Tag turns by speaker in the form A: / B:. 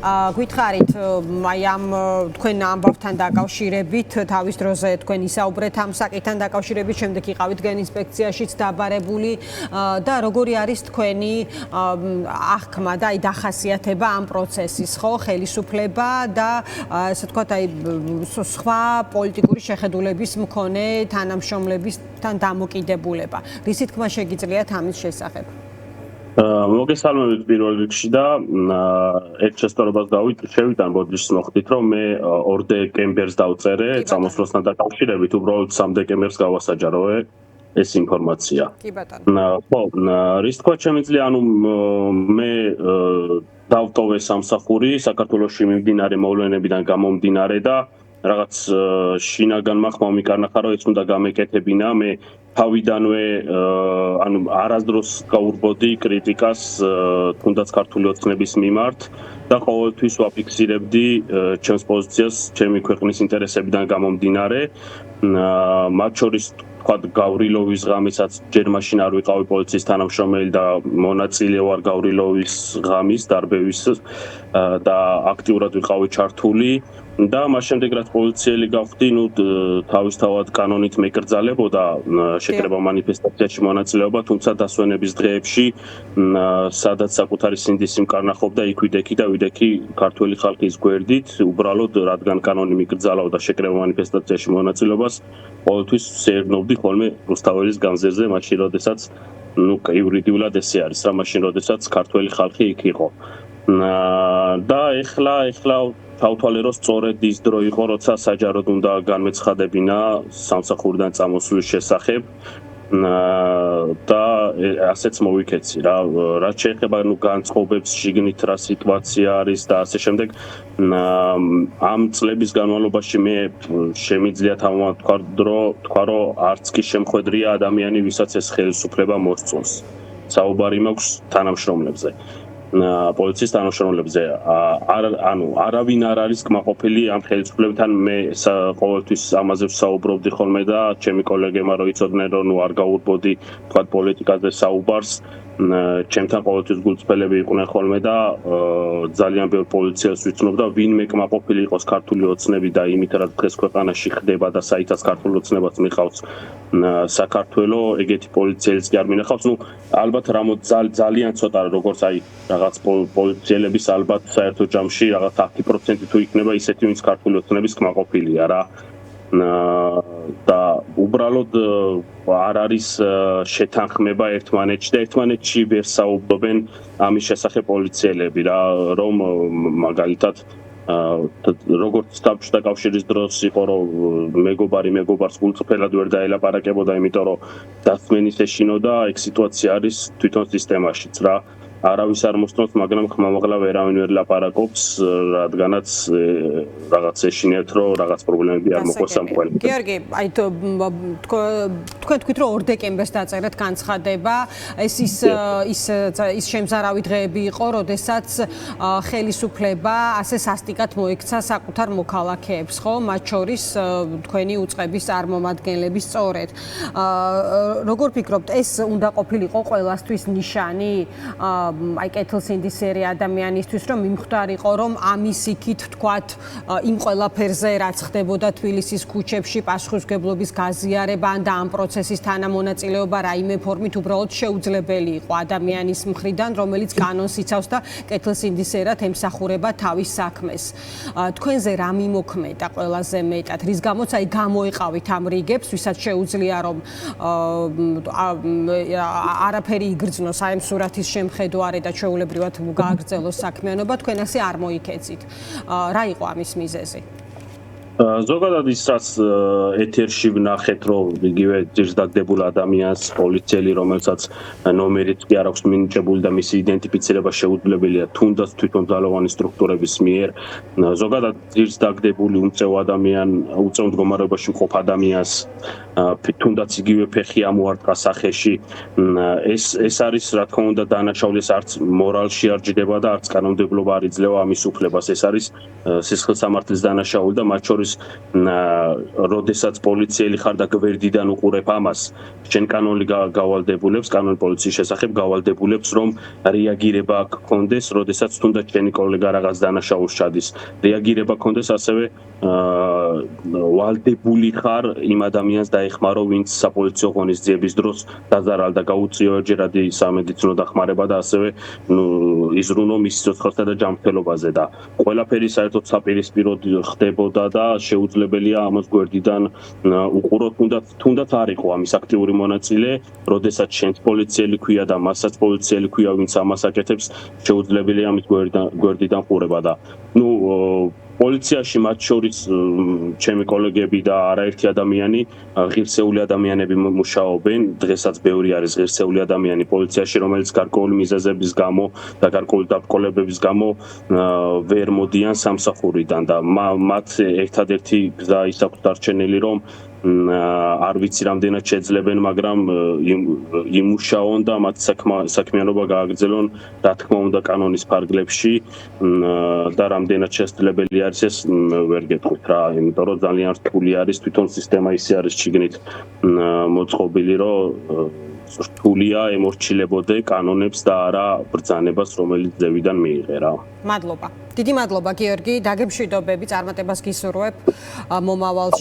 A: გითხარით აი ამ თქვენ ამბავთან დაკავშირებით თავის დროზე თქვენ ისაუბრეთ ამ საკითხთან დაკავშირებით, შემდეგ იყავით გენინსპექციაშიც დაბარებული და როგორი არის თქვენი აღქმა და აი დახასიათება ამ პროცესის, ხო, ხელისუფლება და ასე ვთქვათ აი სხვა პოლიტიკური შეხედულების მქონე თანამშრომლებისთან დამოკიდებულება. რისი თქმა შეგიძლიათ ამის შესახებ?
B: მოგესალმებით პირველ რიგში და ერთ შესწორებას შევიტან ბოდიშს მოხდით, რომ მე 2 დეკემბერს დავწერე წამოსვლასთან დაკავშირებით, უბრალოდ 3 დეკემბერს გავასაჯაროე ეს ინფორმაცია.
A: კი ბატონო.
B: ხო, რის თქვა შემიძლია, ანუ მე დავტოვე სამსახური საქართველოში მიმდინარე მოვლენებიდან გამომდინარე და რაღაც შინაგან მახმა მიკარნახა, რომ ეს უნდა გამეკეთებინა. მე თავიდანვე ანუ არასდროს გაურბოდი კრიტიკას თუნდაც ქართული ოცნების მიმართ და ყოველთვის ვაფიქსირებდი ჩემს პოზიციას ჩემი ქვეყნის ინტერესებიდან გამომდინარე. მათ შორის თქვა გავრილოვის ღამესაც ჯერ მაშინ არ ვიყავი პოლიციის თანამშრომელი და მონაწილე ვარ გავრილოვის ღამის დარბევის და აქტიურად ვიყავი ჩართული. და მას შემდეგ რაც პოლიციელი გავხდი, თავისთავად კანონით მეკრძალებოდა შეკრება მანიფესტაციაში მონაწილეობა, თუმცა დასვენების დღეებში სადაც საკუთარი სინდისი მკარნახობდა, იქ ვიდექი და ვიდექი ქართველი ხალხის გვერდით, უბრალოდ რადგან კანონი მიკრძალავდა შეკრება მანიფესტაციაში მონაწილეობას, ყოველთვის ვსეირნობდი ხოლმე რუსთაველის განზერზე, მაშინ როდესაც იურიდიულად ესე არის, მაშინ როდესაც ქართველი ხალხი იქ იყო. და ეხლა თავთვალე რომ სწორედ ის დრო იყო, როცა საჯაროდ უნდა განმეცხადებინა სამსახურიდან წამოსვლის შესახებ და ასეც მოვიქეცი რა. რაც შეეხება განწყობებს, შიგნით რა სიტუაცია არის და ასე შემდეგ, ამ წლების განმავლობაში მე შემიძლია თქვა, რომ არც კი შემხედრია ადამიანი, ვისაც ეს ხელისუფლება მოსწონს. საუბარი მაქვს თანამშრომლებზე. პოლიციის თანამშრომლებზე ანუ არავინ არ არის კმაყოფილი ამ ხელისუფლებთან. მე ყოველთვის ამაზე ვსაუბრობდი ხოლმე და ჩემი კოლეგებმა რო იცოდნენ, რომ არ გაურბოდი თქვა პოლიტიკაზე საუბარს, ჩემთან ყოველთვის გულწრფელები იყვნენ ხოლმე და ძალიან ბევრ პოლიციელს ვიცნობ და ვინმე კმაყოფილი იყოს ქართული ოცნები და იმით რაც დღეს ქვეყანაში ხდება და საითაც ქართულ ოცნებას მიყავს საქართველო, ეგეთი პოლიციელს კი არ მინახავს. ალბათ ძალიან ცოტა, როგორც აი რაღაც პოლიციელების ალბათ საერთო ჯამში რაღაც 10% თუ იქნება ისეთი, ვინც ქართული ოცნების კმაყოფილია რა. და უბრალოდ არ არის შეთანხმება ერთმანეთში და ერთმანეთში ვერ საუბრობენ ამის შესახებ პოლიციელები რა, რომ მაგალითად როგორც საბჭოთა კავშირის დროს იყო, რომ მეგობარი მეგობარს გულწრფელად ვერ დაელაპარაკებოდა, იმიტომ რომ დასმენის ეშინოდა, ეგ სიტუაცია არის თვითონ სისტემაშიც რა. არავის არ მოსწონს, მაგრამ ხმამაღლა ვერავინ ვერ ლაპარაკობს, რადგანაც რაღაც ეშინიათ, რომ რაღაც პრობლემები არ მოყოს ამ ყველაფერს.
A: გიორგი, აი თქვენ თქვით, რომ 2 დეკემბერს დაწერეთ განცხადება, ეს ის შემზარავი დღეები იყო, როდესაც ხელისუფლება ასე სასტიკად მოექცა საკუთარ მოქალაქეებს, ხო? მათ შორის თქვენი უწყების წარმომადგენლების სწორედ. როგორ ფიქრობთ, ეს უნდა ყოფილიყო ყველასთვის ნიშანი? აი კეთილსინდისერი ადამიანისთვის, რომ მიმხვდარიყო, რომ ამის იქით თქვათ იმ ყველაფერზე, რაც ხდებოდა თბილისის ქუჩებში, პასუხისმგებლობის გაზიარება და ამ პროცესის თანამონაწილეობა რაიმე ფორმით უბრალოდ შეუძლებელი იყო ადამიანის მხრიდან, რომელიც კანონს იცავს და კეთილსინდისერად ემსახურება თავის საქმეს. თქვენზე რა მიმოქმედა ყველაზე მეტად? რის გამოც აი გამოეყავით ამ რიგებს, ვისაც შეუძლია რომ არაფერი იგრძნოს აი ამ სურათის შემხედვარი და ჩვეულებრივად გააგრძელოს საქმიანობა, თქვენ ასე არ მოიქეცით. რა იყო ამის მიზეზი?
B: ზოგადად ის რაც ეთერში ვნახეთ, რომ იგივე ძირს დაგდებულ ადამიანს პოლიციელი, რომელსაც ნომერიც კი არ აქვს მინიჭებული და მისი იდენტიფიცირება შეუძლებელია თუნდაც თვითონ ძალოვანი სტრუქტურების მიერ, ზოგადად ძირს დაგდებული უმწევ მდგომარეობაში მყოფ ადამიანს თუნდაც იგივე ფეხი ამოარტყა სახეში, ეს არის რა თქმა უნდა დანაშაულის არც მორალში არ ჯდება და არც კანონმდებლობა არ იძლევა ამის უფლებას. ეს არის სისხლისამართლის დანაშაული და მათ შორის შემთხვევის როდესაც პოლიციელი ხარ და გვერდიდან უყურებ ამას შენ კანონი გავალდებულებს კანონი პოლიციის შესახებ გავალდებულებს რომ რეაგირება გქონდეს როდესაც თუნდაც შენი კოლეგა რაღაც დანაშაულს ჩადის რეაგირება გქონდეს ასევე ვალდებული ხარ იმ ადამიანს დაეხმარო ვინც საპოლიციო ღონისძიების დროს დაზარალდა გაუწიო ერთჯერადი სამედიცინო დახმარება და ასევე იზრუნო მის სიცოცხლესა და ჯანმრთელობაზე და ყველაფერი საერთოდ საპირისპიროდ ხდებოდა და შეუძლებელია ამას გვერდიდან უყურო თუნდაც არ იყო ამის აქტიური მონაწილე, როდესაც შენს პოლიციელი ქვია და მასაც პოლიციელი ქვია, ვინც ამას აკეთებს, შეუძლებელია ამის გვერდიდან ყურება და პოლიციაში მათ შორის ჩემი კოლეგები და არაერთი ადამიანი, ღირსეული ადამიანები მუშაობენ, დღესაც ბევრი არის ღირსეული ადამიანი პოლიციაში, რომელიც გარკვეული მიზეზების გამო და გარკვეული დაბრკოლებების გამო ვერ მოდიან სამსახურიდან და მათ ერთადერთი გზა ის აქვს დარჩენილი, რომ არ ვიცი რამდენად შეძლებენ, მაგრამ იმუშაონ და მათ საქმიანობა გააგრძელონ, რა თქმა უნდა, კანონის ფარგლებში და რამდენად შესაძლებელი არის ეს ვერ გეტყვით რა, იმიტომ რომ ძალიან რთული არის თვითონ სისტემა ისე არის შიგნით მოწყობილი, რომ რთულია ემორჩილებოდე კანონებს და არა ბრძანებას, რომელიც ზევიდან მიიღე რა.
A: მადლობა. დიდი მადლობა გიორგი, დაგემშვიდობები, წარმატებას გისურვებ მომავალში.